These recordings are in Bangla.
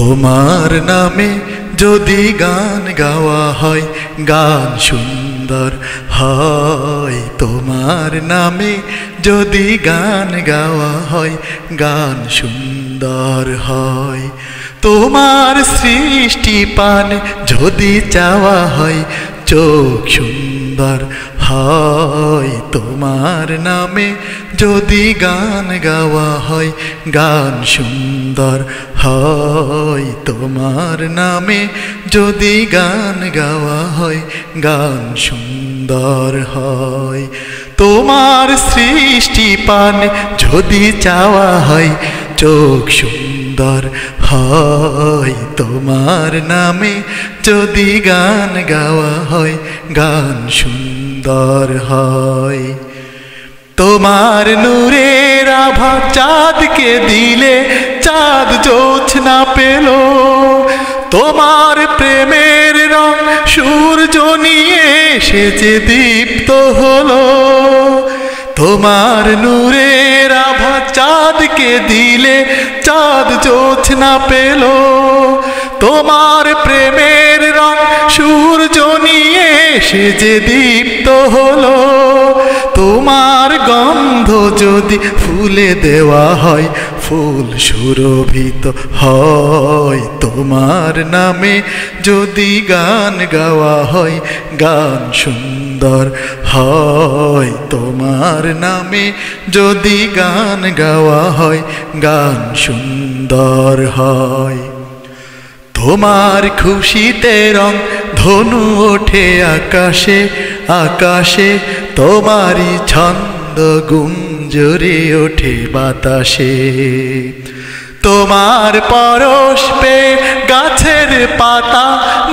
তোমার নামে যদি গান গাওয়া হয় গান সুন্দর হয়। তোমার নামে যদি গান গাওয়া হয় গান সুন্দর হয়। তোমার সৃষ্টি পানে যদি চাওয়া হয় চোখ সুন্দর হয়। তোমার নামে যদি গান গাওয়া হয় গান সুন্দর হয়। তোমার নামে যদি গান গাওয়া হয় গান সুন্দর হয়। তোমার সৃষ্টি পানে যদি চাওয়া হয় চোখ সুন্দর হয়। তোমার নামে যদি গান গাওয়া হয় গান সুন্দর হয়। তোমার নূরের আভা চাঁদকে দিলে চাঁদ জোছনা পেল। তোমার প্রেমের রং সূর্য নিয়ে সে যে দীপ্ত হলো। তোমার নূরের আভা চাঁদকে দিলে চাঁদ জোছনা পেল। তোমার প্রেমের রং সূর্য নিয়ে সে যে দীপ্ত হলো। তোমার গন্ধ যদি ফুলে দেওয়া হয় ফুল সুরভিত হয়। তোমার নামে যদি গান গাওয়া হয় গান সুন্দর হয়। তোমার নামে যদি গান গাওয়া হয় গান সুন্দর হয়। তোমার খুশিতে রং ধনু ওঠে আকাশে আকাশে। তোমারই ছন্দ গুঞ্জরে ওঠে বাতাসে। তোমার পরশ পেয়ে গাছের পাতা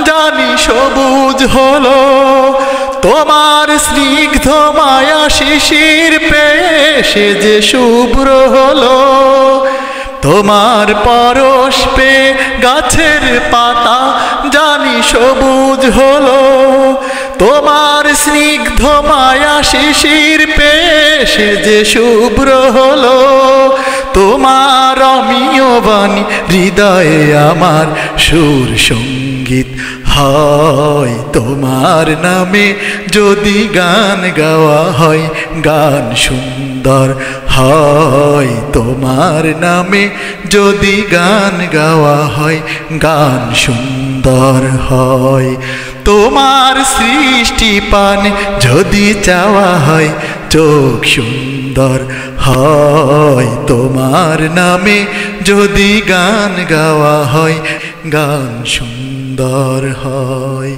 জানি সবুজ হলো। তোমার স্নিগ্ধ মায়া শিশির পেয়ে সে যে শুভ্র হলো। তোমার পরশ পেয়ে গাছের পাতা জানি সবুজ হলো। তোমার স্নিগ্ধ মায়া শিশির পেয়ে সে যে শুভ্র হলো। তোমার অমীয় বাণী হৃদয়ে আমার সুর সঙ্গীত হয়। তোমার নামে যদি গান গাওয়া হয় গান সুন্দর হয়। তোমার নামে যদি গান গাওয়া হয় গান সুন্দর হয়। তোমার সৃষ্টি পানে যদি চাওয়া হয় চোখ সুন্দর হয়। তোমার নামে যদি গান গাওয়া হয় গান সুন্দর হয়।